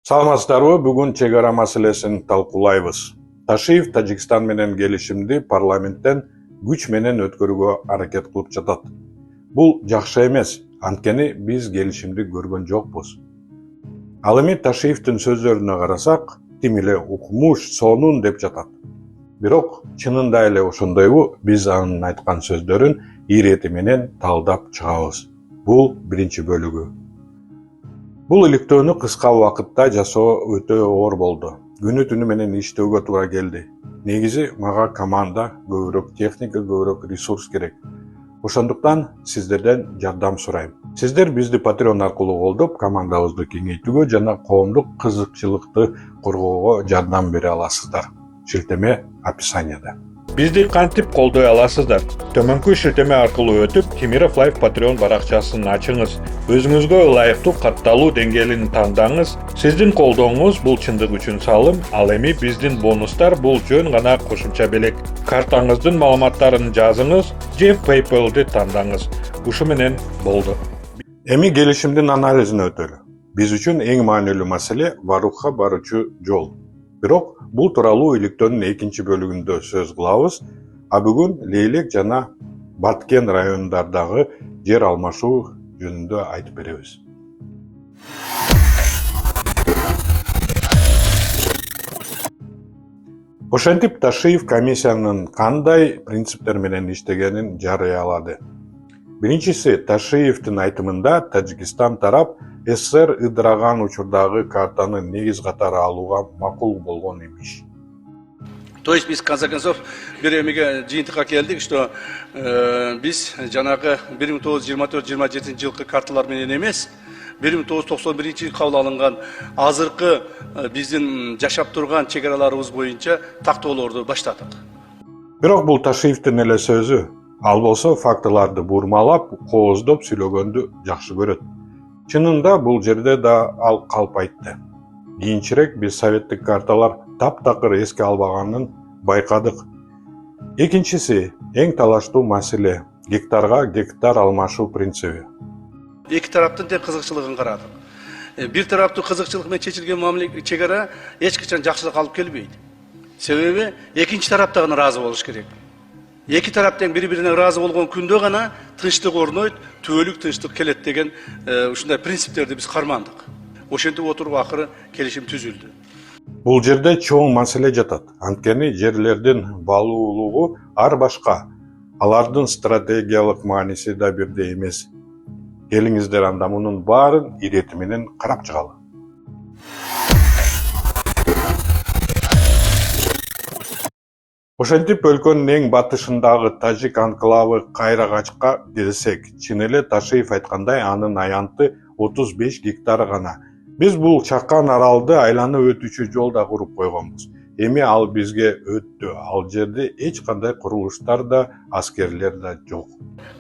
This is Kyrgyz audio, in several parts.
Саламатсыздарбы, бүгүн чек ара маселесин талкуулайбыз. Ташиев Тажикстан менен келишимди парламенттен күч менен өткөрүүгө аракет кылып жатат. Бул жакшы эмес, анткени биз келишимди көргөн жокпуз. Ал эми Ташиевдин сөздөрүнө карасак, тим эле укмуш сонун деп жатат. Бирок чынында эле ошондойбу, биз анын айткан сөздөрүн ирети менен талдап чыгабыз. Бул биринчи бөлүгү. Бул иликтөөнү кыска убакытта жасоо өтө оор болду. Күнү түнү менен иштөөгө туура келди. Негизи мага команда, көбүрөөк техника, көбүрөөк ресурс керек. Ошондуктан сиздерден жардам сурайм. Сиздер бизди Patreon аркылуу колдоп, командабызды кеңейтүүгө жана коомдук кызыкчылыкты коргоого жардам бере аласыздар. Шилтеме описанияда. Бизди кантип колдой аласыздар? Төмөнкү шилтеме аркылуу өтүп, Темиров Live Patreon баракчасын ачыңыз. Өзүңүзгө ылайыктуу катталуу деңгээлин тандаңыз. Сиздин колдооңуз бул чындык үчүн салым, ал эми биздин бонустар бул жөн гана кошумча белек. Картаңыздын маалыматтарын жазыңыз же PayPal'ды тандаңыз. Ушу менен болду. Эми келишимдин анализине өтөлү. Биз үчүн эң маанилүү маселе Варухка баруучу жол. Бирок бул тууралуу иликтөөнүн экинчи бөлүгүндө сөз кылабыз, а бүгүн Лейлек жана Баткен райондардагы жер алмашуу жөнүндө айтып беребиз. Ошентип Ташиев комиссиянын кандай принциптер менен иштегенин жарыялады. Биринчиси, Ташиевдин айтымында Тажикстан тарап СССР ыдыраган учурдагы картаны негиз катары алууга макул болгон имиш. То есть biz в конце концов bir эмеге жыйынтыкка келдик, что биз жанагы 1924-27 жылкы карталар менен эмес, 1991 кабыл алынган азыркы биздин жашап турган чек араларыбыз боюнча тактоолорду баштадык. Бирок бул Ташиевдин эле сөзү. Ал болсо фактыларды бурмалап, кооздоп сүйлөгөндү жакшы көрөт. Чынында бул жерде да ал калп айтты. Кийинчерээк биз советтик карталар таптакыр эске албаганын байкадык. Экинчиси, эң талаштуу маселе гектарга гектар алмашуу принциби. Эки тараптын тең кызыкчылыгын карадык. Бир тараптуу кызыкчылык менен чечилген мамиле чек ара эч качан жакшылык алып келбейт. Себеби экинчи тарапта гана ыраазы болуш керек. Эки тарап тең бири-бирине ыраазы болгон күндө гана тынчтык орнойт, түбөлүк тынчтык келет деген ушундай принциптерди биз кармандык. Ошентип отуруп акыры келишим түзүлдү. Бул жерде чоң маселе жатат. Анткени жерлердин баалуулугу ар башка. Алардын стратегиялык мааниси да бирдей эмес. Келиңиздер анда мунун баарын ирети менен карап чыгалы. Ошентип өлкөнүн эң батышындагы тажик анклавы Кайрагачка келсек, чын эле Ташиев айткандай анын аянты 35 гектар гана. Биз бул чакан аралды айланып өтүүчү жол да куруп койгонбуз. Эми ал бизге өттү. Ал жерде эч кандай курулуштар да, аскерлер да жок.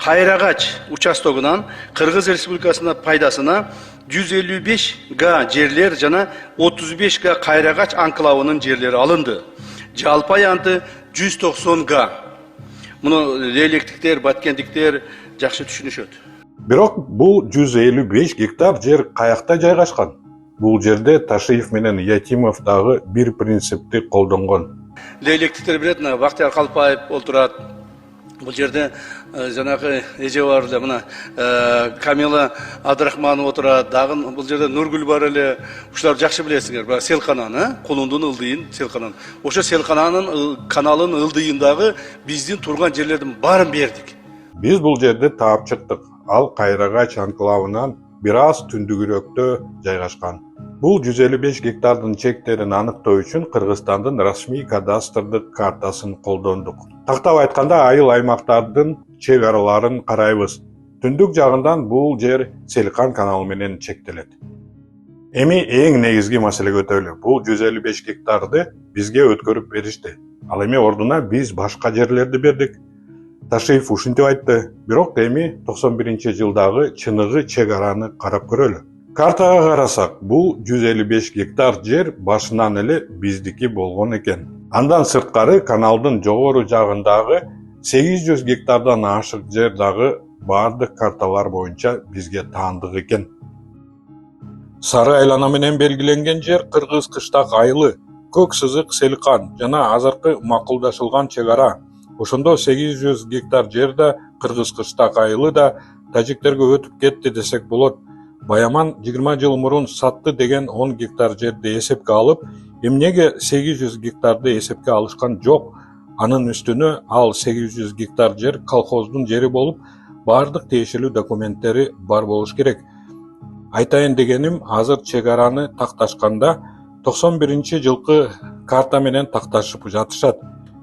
Кайрагач участогунан Кыргыз Республикасына пайдасына 155 га жерлер жана 35 га Кайрагач анклавынын жерлери алынды. Жалпы аянты 190 га. Муну Лейлектиктер, Баткендиктер жакшы түшүнүшөт. Бирок бул 155 гектар жер каякта жайгашкан? Бул жерде Ташиев менен Ятимов дагы бир принципти колдонгон. Лейлектиктер билет, Бактияр Калпаев олтурат. Бул жерде жанагы эже бар эле, мына Камила Абдрахманова отурат, дагы бул жерде Нургүл бар эле. Ушулар жакшы билесиңер, баягы Селкананы, Колундун ылдыйын Селканан. Ошо Селкананын каналын ылдыйындагы биздин турган жерлердин баарын бердик. Биз бул жерде таап чыктык. Ал Кайрагач анклавынан бир аз түндүгүрөөктө жайгашкан. Бул 155 гектардын чектерин аныктоо үчүн Кыргызстандын расмий кадастрдык картасын колдондук. Тактап айтканда айыл аймактардын чек араларын карайбыз. Түндүк жагынан бул жер Селкан каналы менен чектелет. Эми эң негизги маселеге өтөлү. Бул 155 гектарды бизге өткөрүп беришти. Ал эми ордуна биз башка жерлерди бердик. Ташиев ушинтип айтты. Бирок эми 91-жылдагы чыныгы чек араны карап көрөлү. Картага карасак, бул 155 гектар жер башынан эле биздики болгон экен. Андан сырткары каналдын жогору жагындагы 800 гектардан ашык жер дагы бардык карталар боюнча бизге таандык экен. Сары айлана менен белгиленген жер Кыргыз Кыштак айылы, көк сызык Селикан жана азыркы макулдашылган чек ара. Ошондо 800 гектар жерде Кыргыз Кыштак айылы да тажиктерге өтүп кетти десек болот. Баяман 20 жыл мурун сатты деген 10 гектар жерди эсепке алып, эмнеге 800 гектарды эсепке алышкан жок? Анын үстүнө ал 800 гектар жер колхоздун жери болуп, бардык тиешелүү документтери бар болуш керек. Айтайын дегеним, азыр чек араны такташканда 91-жылкы карта менен такташып жатышат.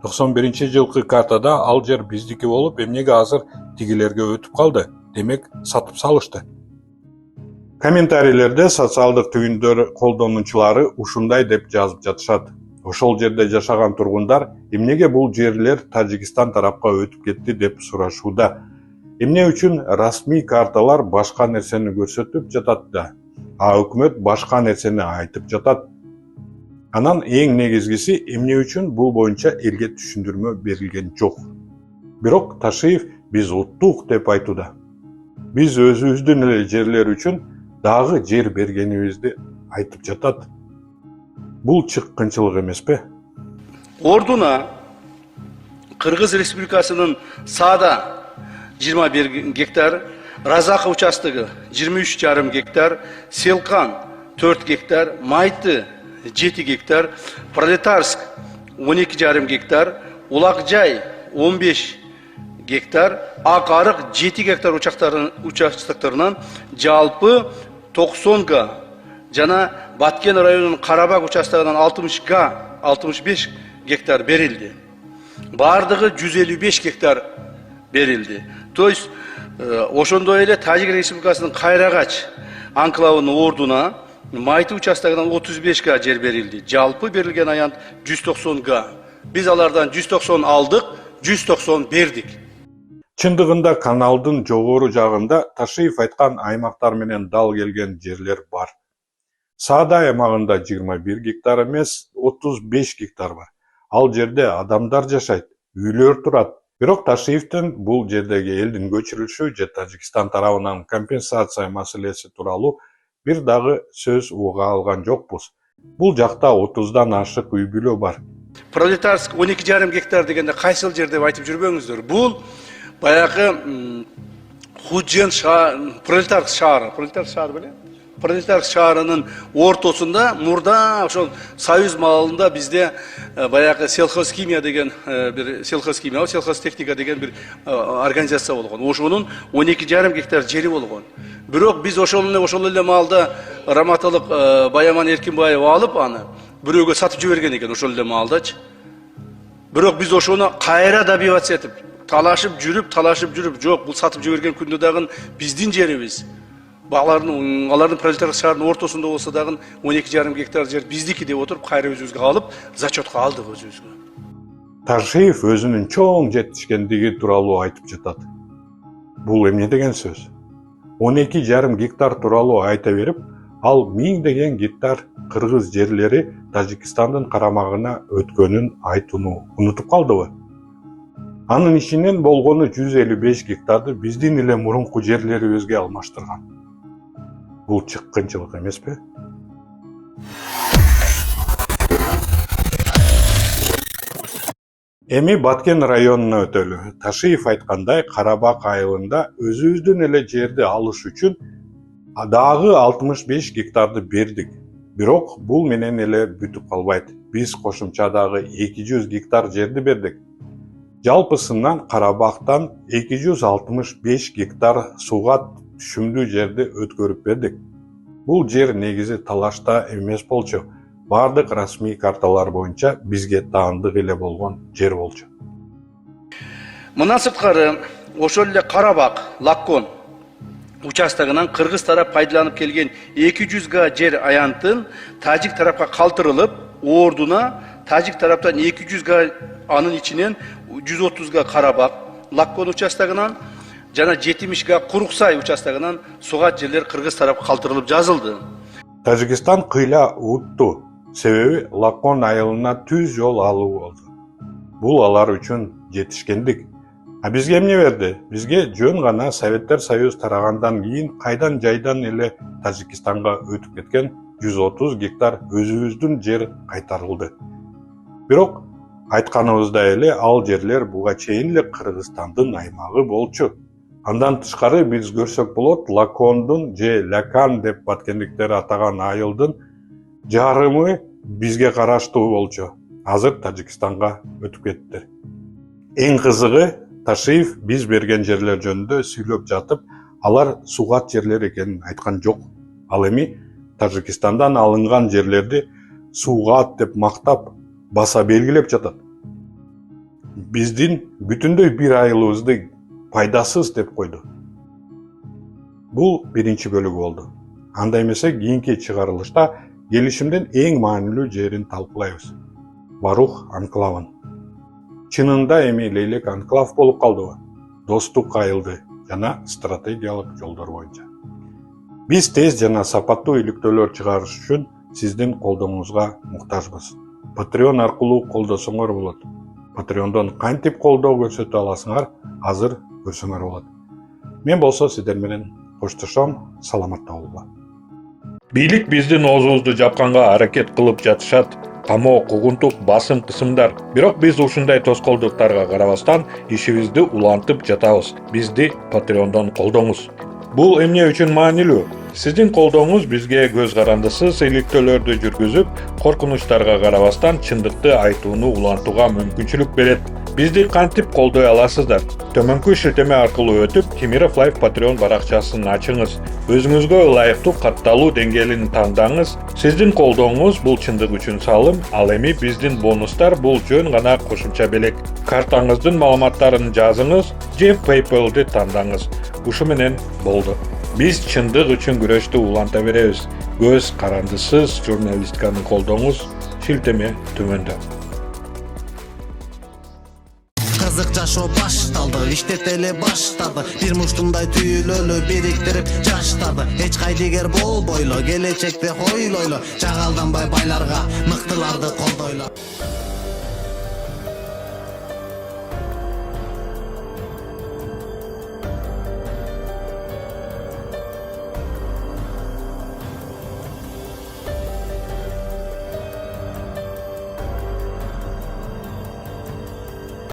91-жылкы картада ал жер биздики болуп, эмнеге азыр тигилерге өтүп калды? Демек, сатып салышты. Комментарийлерде социалдык түйүндөр колдонуучулары ушундай деп жазып жатышат. Ошол жерде жашаган тургундар эмнеге бул жерлер Тажикстан тарапка өтүп кетти деп сурашууда. Эмне үчүн расмий карталар башка нерсени көрсөтүп жатат да, а өкмөт башка нерсени айтып жатат. Анан эң негизгиси, эмне үчүн бул боюнча элге түшүндүрмө берилген жок. Бирок Ташиев биз уттук деп айтууда. Биз өзүбүздүн эле жерлер үчүн дагы жер бергенибизди айтып жатат. Бул чыккынчылык эмеспи? Ордуна Кыргыз Республикасынын Саада 21 гектар, Разака участогы 23,5 гектар, Селкан 4 гектар, Майты 7 гектар, Пролетарск 12,5 гектар, Улакжай 15 гектар, Акарык 7 гектар участоктарынан жалпы 90 га жана Баткен районунун Карабак участогунан 65 гектар берилди. Бардыгы 155 гектар берилди. То есть ошондой эле Тажик Республикасынын Кайрагач анклавынын ордуна Майты участогунан 35 га жер берилди. Жалпы берилген аянт 190 га. Биз алардан 190 алдык, 190 бердик. Чындыгында каналдын жогору жагында Ташиев айткан аймактар менен дал келген жерлер бар. Саада аймагында 21 гектар эмес, 35 гектар бар. Ал жерде адамдар жашайт, үйлөр турат. Бирок Ташиевдин бул жердеги элдин көчүрүлүшү же Тажикстан тарабынан компенсация маселеси тууралуу бир дагы сөз уга алган жокпуз. Бул жакта 30дан ашык үй бүлө бар. Пролетарск 12,5 гектар дегенде кайсыл жер деп айтып жүрбөңүздөр. Бул баягы Худжен Пролетарск шаары беле? Пролетарск шаарынын ортосунда мурда ошол Союз маалында бизде баягы сельхозхимия деген бир сельхозтехника деген бир организация болгон. Ошонун 12,5 гектар жери болгон. Бирок биз ошол эле маалда Раматылык Баяман Эркинбаев алып аны бирөөгө сатып жиберген экен ошол эле маалдачы. Бирок биз ошону кайра добиваться этип, талашып жүрүп, жок, бул сатып жиберген күндө дагы биздин жерибиз. Алардын Пролетарск шаарынын ортосунда болсо дагы 12,5 гектар жер биздики деп отуруп, кайра өзүбүзгө алып, зачетка алдык өзүбүзгө. Ташиев өзүнүн чоң жетишкендиги тууралуу айтып жатат. Бул эмне деген сөз? 12,5 гектар тууралуу айта берип, ал 1000 гектар кыргыз жерлери Тажикстандын карамагына өткөнүн айтууну унутуп калдыбы? Анын ичинен болгону 155 гектарды биздин эле мурунку жерлерибизге алмаштырган. Бул чыккынчылык эмеспи? Эми Баткен районуна өтөлү. Ташиев айткандай, Карабак айылында өзүбүздүн эле жерди алыш үчүн дагы 65 гектарды бердик. Бирок бул менен эле бүтүп калбайт. Биз кошумча дагы 200 гектар жерди бердик. Жалпысынан Карабактан 265 гектар сууга түшүмдүү жерди өткөрүп бердик. Бул жер негизи талашта эмес болчу. Бардык расмий карталар боюнча бизге таандык эле болгон жер болчу. Мындан сырткары, ошол эле Карабак, Лаккон участогунан кыргыз тарап пайдаланып келген 200 га жер аянтын Тажик тарапка калтырылып, ордуна Тажик тараптан 200 га, анын ичинен 130 га Карабак, Лаккон участогунан жана 70 га Куруксай участогунан сугат жерлер кыргыз тарапка калтырылып жазылды. Тажикстан кыйла утту, себеби Лаккон айылына түз жол алуу болду. Бул алар үчүн жетишкендик. Бизге эмне берди? Бизге жөн гана Советтер Союз тарагандан кийин кайдан жайдан эле Тажикстанга өтүп кеткен 130 гектар өзүбүздүн жер кайтарылды. Бирок айтканыбыздай эле ал жерлер буга чейин эле Кыргызстандын аймагы болчу. Андан тышкары биз көрсөк болот, Лакондун же Лакан деп баткендиктер атаган айылдын жарымы бизге караштуу болчу. Азыр Тажикстанга өтүп кеттиктер. Эң кызыгы, Ташиев биз берген жерлер жөнүндө сүйлөп жатып, алар сугат жерлер экенин айткан жок. Ал эми Тажикстандан алынган жерлерди сугат деп мактап, баса белгилеп жатат. Биздин бүтүндөй бир айылыбызды пайдасыз деп койду. Бул биринчи бөлүгү болду. Анда эмесе кийинки чыгарылышта келишимдин эң маанилүү жерин талкуулайбыз. Варух анклавын. Чынында эми Лейлек анклав болуп калдыбы? Достук айылды жана стратегиялык жолдор боюнча. Биз тез жана сапаттуу иликтөөлөр чыгарыш үчүн сиздин колдооңузга муктажбыз. Patreon аркылуу колдосоңор болот. Patreon'дон кантип колдоо көрсөтө аласыңар, азыр көрсөңөр болот. Мен болсо сиздер менен коштошом, саламатта болгула. Бийлик биздин оозубузду жапканга аракет кылып жатышат. Камоо, кугунтук, басым кысымдар. Бирок биз ушундай тоскоолдуктарга карабастан ишибизди улантып жатабыз. Бизди Patreon'дон колдоңуз. Бул эмне үчүн маанилүү? Сиздин колдооңуз бизге көз карандысыз иликтөөлөрдү жүргүзүп, коркунучтарга карабастан чындыкты айтууну улантууга мүмкүнчүлүк берет. Бизди кантип колдой аласыздар? Төмөнкү шилтеме аркылуу өтүп, Кемиров Life Patreon баракчасын ачыңыз. Өзүңүзгө ылайыктуу катталуу деңгээлин тандаңыз. Сиздин колдооңуз бул чындык үчүн салым, ал эми биздин бонустар бул жөн гана кошумча белек. Картаңыздын маалыматтарын жазыңыз же PayPal'ды тандаңыз. Ушу менен болду. Биз чындык үчүн күрөштү уланта беребиз. Көз карандысыз журналистканы колдооңуз, шилтеме төмөндө. Кызык жашоо башталды, иштетели баштады. Бир муштумдай түйүлөлү бириктирип жаштарды. Эч кайдыгер болбойлу, келечекти хойлойлу. Жагалданбай байларга, мыктыларды колдойлу.